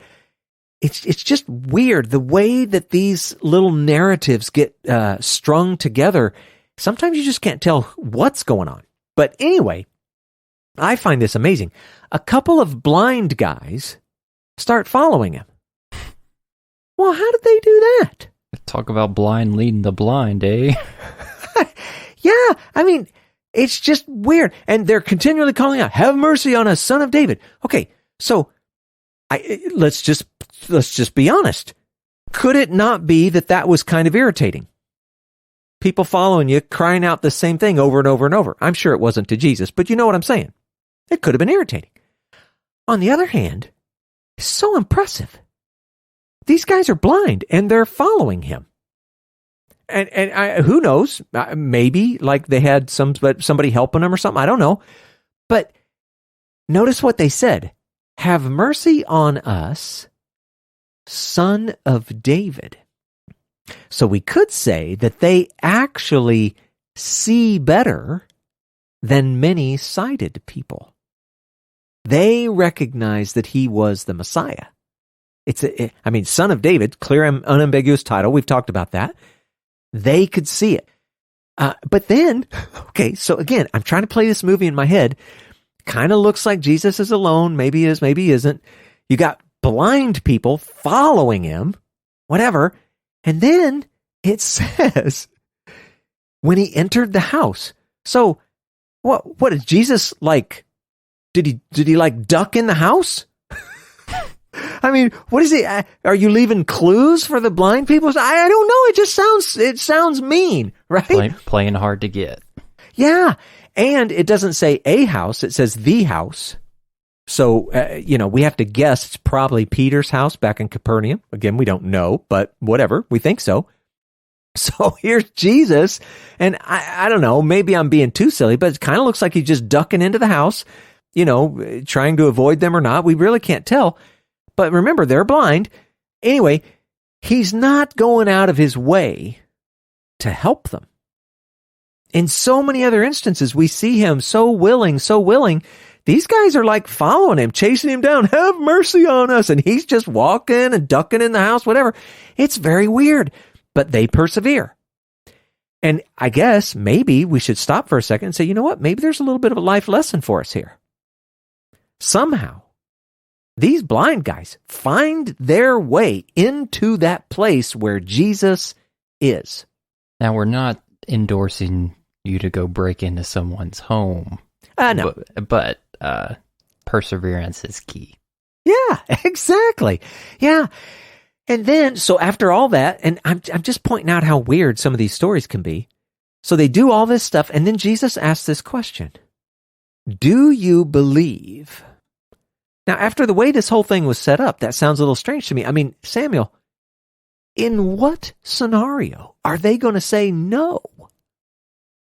Speaker 1: it's just weird. The way that these little narratives get strung together, sometimes you just can't tell what's going on. But anyway, I find this amazing. A couple of blind guys start following him. Well, how did they do that?
Speaker 2: Talk about blind leading the blind, eh?
Speaker 1: Yeah, it's just weird. And they're continually calling out, "Have mercy on us, Son of David." Okay, so let's just be honest. Could it not be that was kind of irritating? people following you, crying out the same thing over and over and over. I'm sure it wasn't to Jesus, but you know what I'm saying. It could have been irritating. On the other hand, it's so impressive. These guys are blind, and they're following him. And who knows? Maybe like they had somebody helping them or something. I don't know. But notice what they said. Have mercy on us, Son of David. So we could say that they actually see better than many sighted people. They recognize that he was the Messiah. Son of David, clear and unambiguous title. We've talked about that. They could see it. But then, okay, so again, I'm trying to play this movie in my head. Kind of looks like Jesus is alone. Maybe he is, maybe he isn't. You got blind people following him, whatever. And then it says, when he entered the house. So what is Jesus like? Did he like duck in the house? I mean, what is it? Are you leaving clues for the blind people? I don't know. It sounds mean, right?
Speaker 2: Playing hard to get.
Speaker 1: Yeah. And it doesn't say a house. It says the house. So, we have to guess it's probably Peter's house back in Capernaum. Again, we don't know, but whatever. We think so. So here's Jesus. And I don't know, maybe I'm being too silly, but it kind of looks like he's just ducking into the house, trying to avoid them or not. We really can't tell. But remember, they're blind. Anyway, he's not going out of his way to help them. In so many other instances, we see him so willing. These guys are like following him, chasing him down. Have mercy on us. And he's just walking and ducking in the house, whatever. It's very weird, but they persevere. And I guess maybe we should stop for a second and say, you know what? Maybe there's a little bit of a life lesson for us here. Somehow, these blind guys find their way into that place where Jesus is.
Speaker 2: Now, we're not endorsing you to go break into someone's home.
Speaker 1: No.
Speaker 2: But perseverance is key.
Speaker 1: Yeah, exactly. Yeah. And then, so after all that, and I'm just pointing out how weird some of these stories can be. So they do all this stuff, and then Jesus asks this question. Do you believe? Now, after the way this whole thing was set up, that sounds a little strange to me. I mean, Samuel, in what scenario are they going to say no?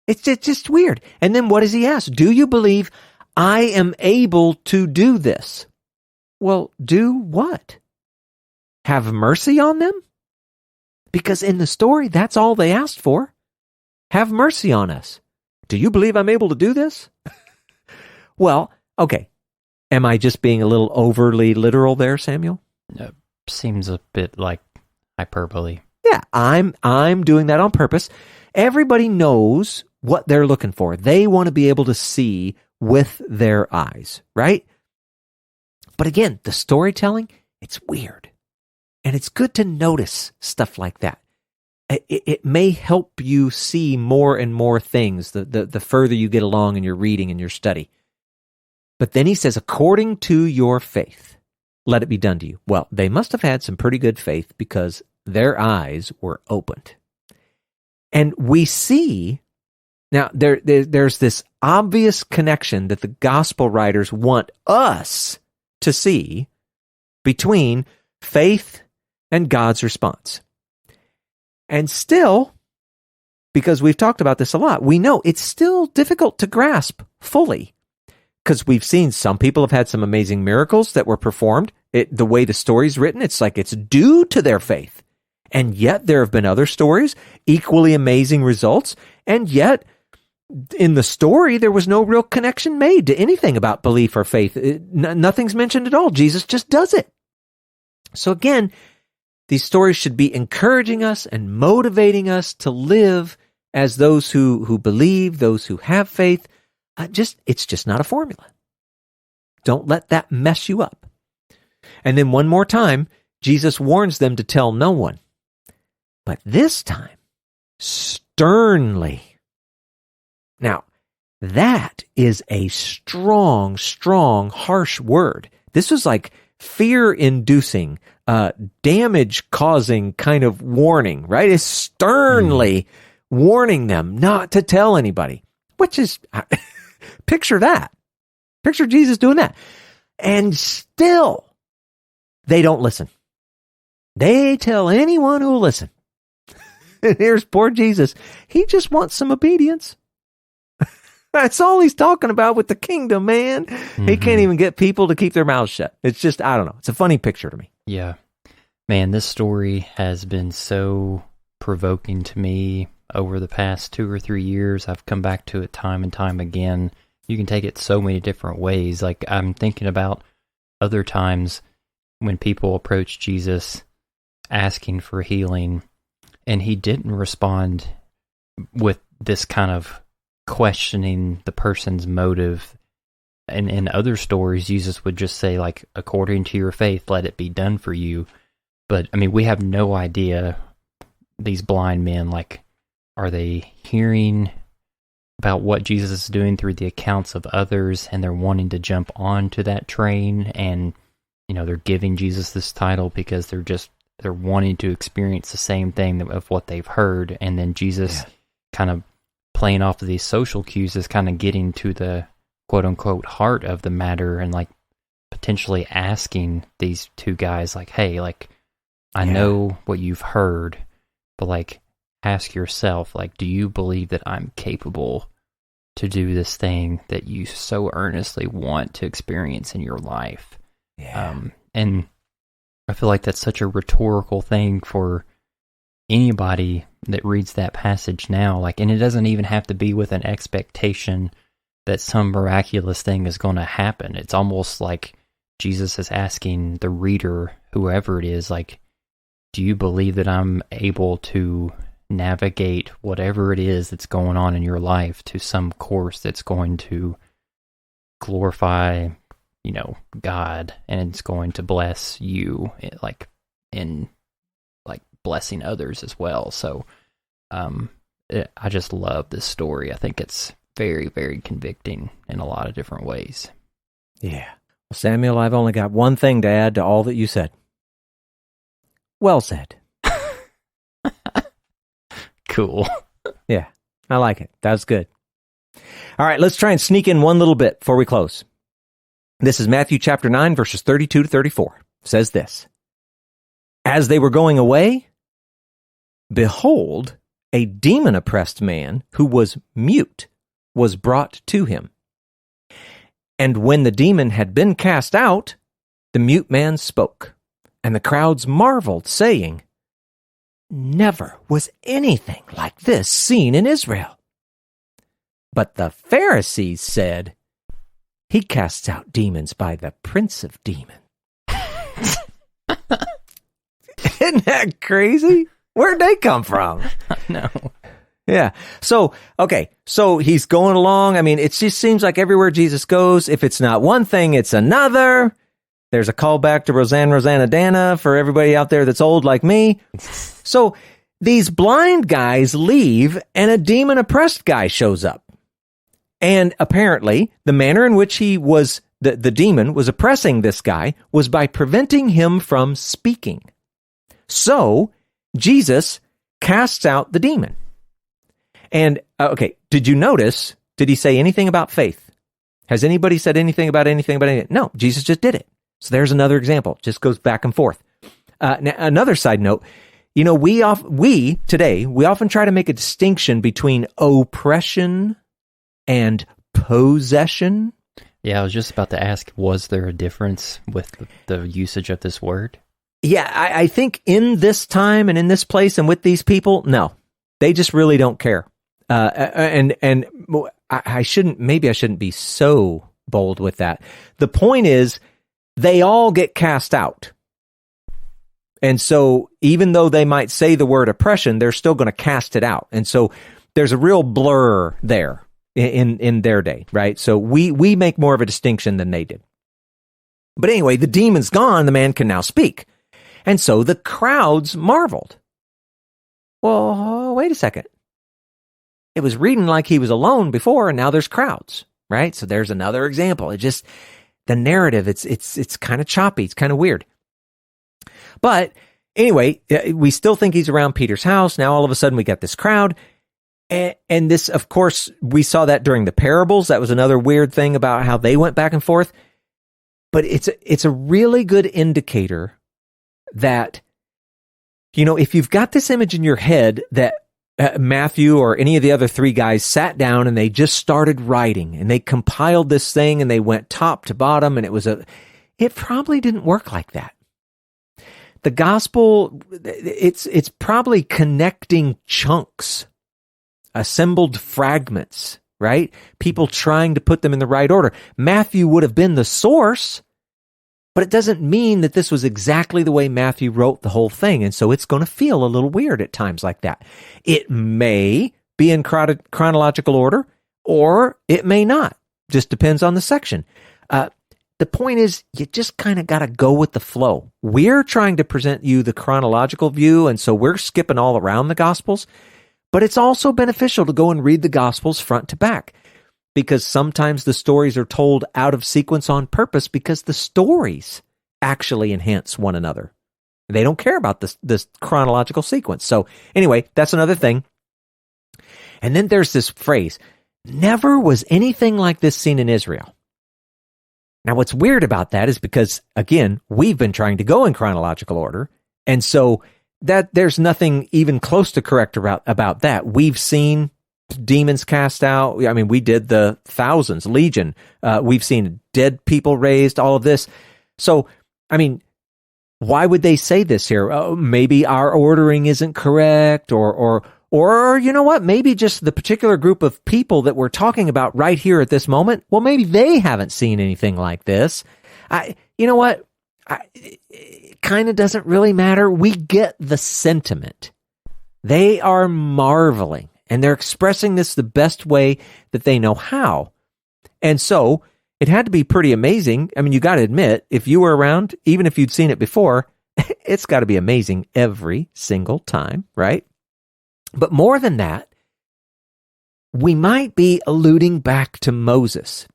Speaker 1: It's just weird. And then what does he ask? Do you believe I am able to do this? Well, do what? Have mercy on them? Because in the story, that's all they asked for. Have mercy on us. Do you believe I'm able to do this? Well, okay. Am I just being a little overly literal there, Samuel?
Speaker 2: Seems a bit like hyperbole.
Speaker 1: Yeah, I'm doing that on purpose. Everybody knows what they're looking for. They want to be able to see with their eyes, right? But again, the storytelling, it's weird. And it's good to notice stuff like that. It may help you see more and more things the further you get along in your reading and your study. But then he says, according to your faith, let it be done to you. Well, they must have had some pretty good faith because their eyes were opened. And we see, now there's this obvious connection that the gospel writers want us to see between faith and God's response. And still, because we've talked about this a lot, we know it's still difficult to grasp fully. Because we've seen some people have had some amazing miracles that were performed. The way the story's written, it's like it's due to their faith. And yet there have been other stories, equally amazing results. And yet, in the story, there was no real connection made to anything about belief or faith. Nothing's mentioned at all. Jesus just does it. So again, these stories should be encouraging us and motivating us to live as those who believe, those who have faith. It's just not a formula. Don't let that mess you up. And then one more time, Jesus warns them to tell no one. But this time, sternly. Now, that is a strong, harsh word. This was like fear-inducing, damage-causing kind of warning, right? It's sternly warning them not to tell anybody, which is, picture that. Picture Jesus doing that. And still, they don't listen. They tell anyone who will listen. And here's poor Jesus. He just wants some obedience. That's all he's talking about with the kingdom, man. Mm-hmm. He can't even get people to keep their mouths shut. It's just, I don't know. It's a funny picture to me.
Speaker 2: Yeah. Man, this story has been so provoking to me over the past 2 or 3 years. I've come back to it time and time again. You can take it so many different ways. Like, I'm thinking about other times when people approach Jesus asking for healing, and he didn't respond with this kind of questioning the person's motive. And in other stories, Jesus would just say, like, according to your faith, let it be done for you. But, I mean, we have no idea, these blind men, like, are they hearing about what Jesus is doing through the accounts of others, and they're wanting to jump onto that train, and, you know, they're giving Jesus this title because they're wanting to experience the same thing of what they've heard, and then Jesus kind of playing off of these social cues is kind of getting to the quote-unquote heart of the matter, and, like, potentially asking these two guys, like, hey, like, I know what you've heard, but, like, ask yourself, like, do you believe that I'm capable to do this thing that you so earnestly want to experience in your life?
Speaker 1: Yeah.
Speaker 2: And I feel like that's such a rhetorical thing for anybody that reads that passage now. Like, and it doesn't even have to be with an expectation that some miraculous thing is going to happen. It's almost like Jesus is asking the reader, whoever it is, like, do you believe that I'm able to navigate whatever it is that's going on in your life to some course that's going to glorify, you know, God, and it's going to bless you, like, in, like, blessing others as well. So I just love this story. I think it's very, very convicting in a lot of different ways.
Speaker 1: Yeah. Well, Samuel, I've only got one thing to add to all that you said. Well said.
Speaker 2: Cool.
Speaker 1: Yeah, I like it. That's good. All right, let's try and sneak in one little bit before we close. This is Matthew chapter 9, verses 32 to 34. It says this: As they were going away, behold, a demon-oppressed man who was mute was brought to him. And when the demon had been cast out, the mute man spoke, and the crowds marveled, saying, Never was anything like this seen in Israel. But the Pharisees said, He casts out demons by the prince of demons. Isn't that crazy? Where'd they come from?
Speaker 2: No.
Speaker 1: Yeah. So, okay. So he's going along. I mean, it just seems like everywhere Jesus goes, if it's not one thing, it's another. There's a callback to Rosanna Dana for everybody out there that's old like me. So these blind guys leave, and a demon-oppressed guy shows up. And apparently, the manner in which he was, the demon was oppressing this guy was by preventing him from speaking. So Jesus casts out the demon. And, okay, did you notice, did he say anything about faith? Has anybody said anything about anything? No, Jesus just did it. So there's another example. Just goes back and forth. Now, another side note, you know, we today often try to make a distinction between oppression and possession.
Speaker 2: Yeah, I was just about to ask, was there a difference with the usage of this word?
Speaker 1: Yeah, I think in this time and in this place and with these people, no, they just really don't care. And I shouldn't be so bold with that. The point is, they all get cast out. And so even though they might say the word oppression, they're still going to cast it out. And so there's a real blur there in their day, right? So we make more of a distinction than they did. But anyway, the demon's gone, the man can now speak. And so the crowds marveled. Well, wait a second. It was reading like he was alone before, and now there's crowds, right? So there's another example. It just, the narrative, it's kind of choppy. It's kind of weird. But anyway, we still think he's around Peter's house. Now all of a sudden we got this crowd. And this, of course, we saw that during the parables. That was another weird thing about how they went back and forth. But it's a really good indicator that, if you've got this image in your head that Matthew or any of the other three guys sat down and they just started writing and they compiled this thing and they went top to bottom, and it probably didn't work like that. The gospel, it's probably connecting chunks, assembled fragments, right? People trying to put them in the right order. Matthew would have been the source, but it doesn't mean that this was exactly the way Matthew wrote the whole thing, and so it's going to feel a little weird at times like that. It may be in chronological order, or it may not. Just depends on the section. The point is, you just kind of got to go with the flow. We're trying to present you the chronological view, and so we're skipping all around the Gospels. But it's also beneficial to go and read the Gospels front to back, because sometimes the stories are told out of sequence on purpose because the stories actually enhance one another. They don't care about this chronological sequence. So anyway, that's another thing. And then there's this phrase, never was anything like this seen in Israel. Now, what's weird about that is because, again, we've been trying to go in chronological order, and so that there's nothing even close to correct about that. We've seen demons cast out. I mean, we did the thousands, legion. We've seen dead people raised, all of this. So, I mean, why would they say this here? Oh, maybe our ordering isn't correct, or you know what? Maybe just the particular group of people that we're talking about right here at this moment, well, maybe they haven't seen anything like this. You know what? It kind of doesn't really matter. We get the sentiment. They are marveling, and they're expressing this the best way that they know how. And so it had to be pretty amazing. I mean, you got to admit, if you were around, even if you'd seen it before, it's got to be amazing every single time, right? But more than that, we might be alluding back to Moses,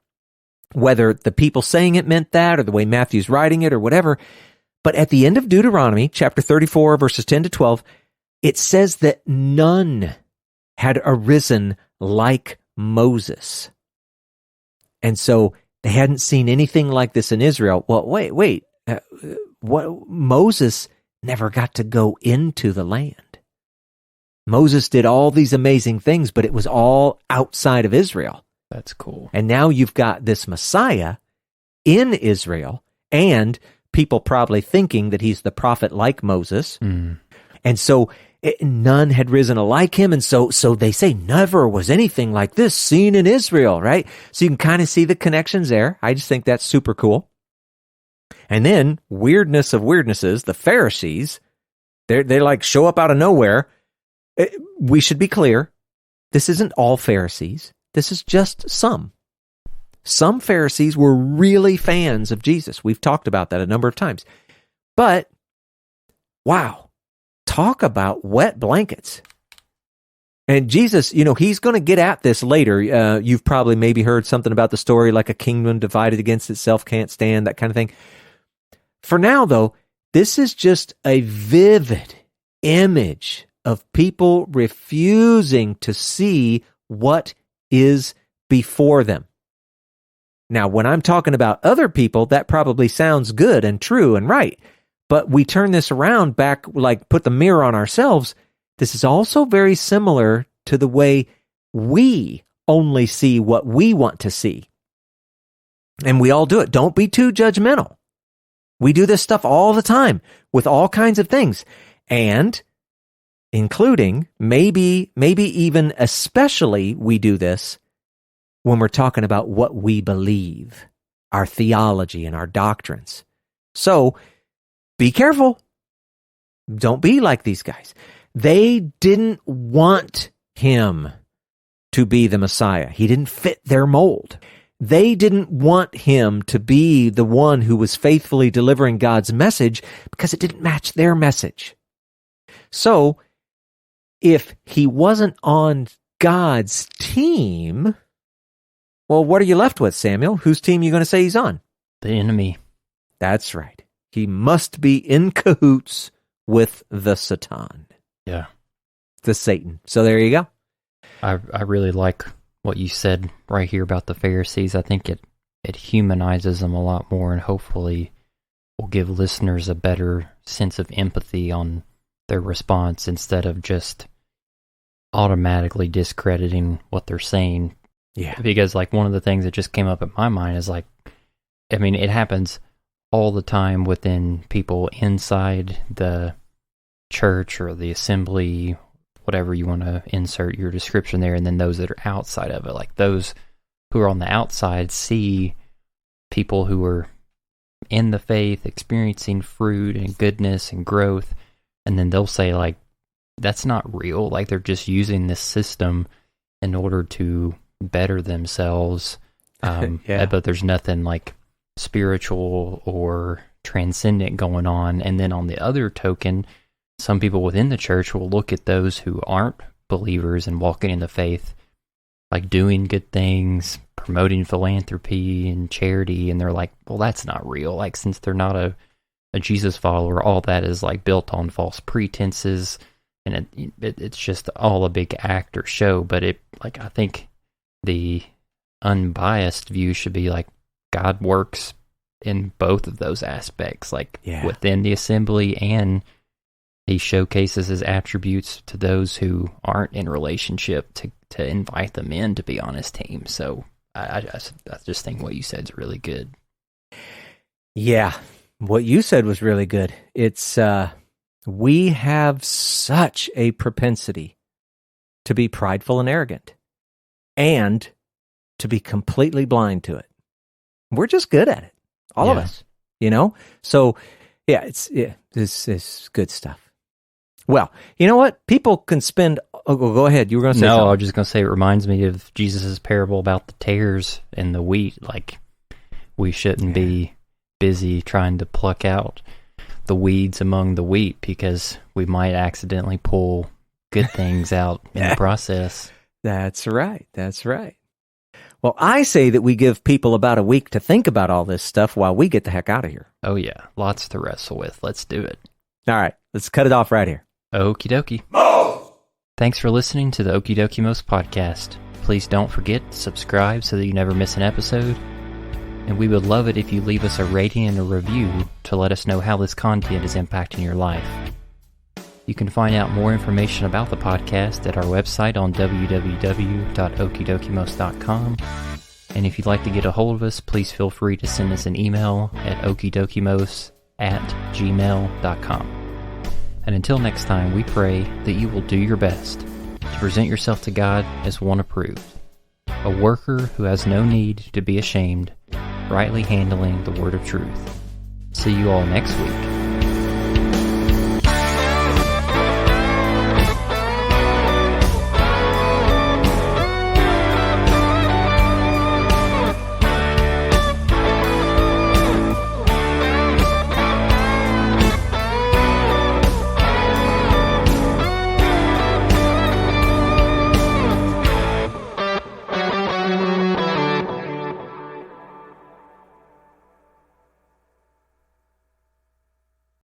Speaker 1: whether the people saying it meant that or the way Matthew's writing it or whatever. But at the end of Deuteronomy, chapter 34, verses 10 to 12, it says that none had arisen like Moses. And so they hadn't seen anything like this in Israel. Well, wait. Moses never got to go into the land. Moses did all these amazing things, but it was all outside of Israel.
Speaker 2: That's cool.
Speaker 1: And now you've got this Messiah in Israel, and people probably thinking that he's the prophet like Moses.
Speaker 2: Mm.
Speaker 1: And so none had risen like him. And so they say never was anything like this seen in Israel, right? So you can kind of see the connections there. I just think that's super cool. And then, weirdness of weirdnesses, the Pharisees, they like show up out of nowhere. We should be clear, this isn't all Pharisees. This is just some. Some Pharisees were really fans of Jesus. We've talked about that a number of times. But, wow, talk about wet blankets. And Jesus, he's going to get at this later. You've probably maybe heard something about the story like a kingdom divided against itself can't stand, that kind of thing. For now, though, this is just a vivid image of people refusing to see what is before them. Now, when I'm talking about other people, that probably sounds good and true and right. But we turn this around back, like put the mirror on ourselves. This is also very similar to the way we only see what we want to see. And we all do it. Don't be too judgmental. We do this stuff all the time with all kinds of things. And including, maybe even especially we do this when we're talking about what we believe, our theology and our doctrines. So be careful. Don't be like these guys. They didn't want him to be the Messiah. He didn't fit their mold. They didn't want him to be the one who was faithfully delivering God's message because it didn't match their message. So, if he wasn't on God's team, well, what are you left with, Samuel? Whose team are you going to say he's on?
Speaker 2: The enemy.
Speaker 1: That's right. He must be in cahoots with the Satan.
Speaker 2: Yeah.
Speaker 1: The Satan. So there you go.
Speaker 2: I really like what you said right here about the Pharisees. I think it humanizes them a lot more, and hopefully will give listeners a better sense of empathy on their response instead of just automatically discrediting what they're saying.
Speaker 1: Yeah.
Speaker 2: Because like one of the things that just came up in my mind is like, I mean, it happens all the time within people inside the church or the assembly, whatever you want to insert your description there, and then those that are outside of it. Like those who are on the outside see people who are in the faith experiencing fruit and goodness and growth, and then they'll say like, that's not real. Like they're just using this system in order to better themselves. But there's nothing like spiritual or transcendent going on. And then on the other token, some people within the church will look at those who aren't believers and walking in the faith, like doing good things, promoting philanthropy and charity, and they're like, well, that's not real. Like, since they're not a Jesus follower, all that is like built on false pretenses, and it's just all a big act or show. But I think the unbiased view should be like, God works in both of those aspects, like within the assembly, and he showcases his attributes to those who aren't in relationship to invite them in to be on his team. So I just think what you said is really good.
Speaker 1: Yeah, what you said was really good. It's we have such a propensity to be prideful and arrogant, and to be completely blind to it. We're just good at it, all of us. So this is good stuff. Well, you know what? People can spend... Oh, go ahead. You were going to say something.
Speaker 2: No, I was just going to say it reminds me of Jesus' parable about the tares and the wheat. Like, we shouldn't be busy trying to pluck out the weeds among the wheat, because we might accidentally pull good things out in the process.
Speaker 1: That's right. Well, I say that we give people about a week to think about all this stuff while we get the heck out of here.
Speaker 2: Oh, yeah. Lots to wrestle with. Let's do it.
Speaker 1: All right. Let's cut it off right here.
Speaker 2: Okie dokie. Thanks for listening to the Okie Dokie Most podcast. Please don't forget to subscribe so that you never miss an episode. And we would love it if you leave us a rating and a review to let us know how this content is impacting your life. You can find out more information about the podcast at our website on www.okidokimos.com. And if you'd like to get a hold of us, please feel free to send us an email at okidokimos@gmail.com. And until next time, we pray that you will do your best to present yourself to God as one approved, a worker who has no need to be ashamed, rightly handling the word of truth. See you all next week.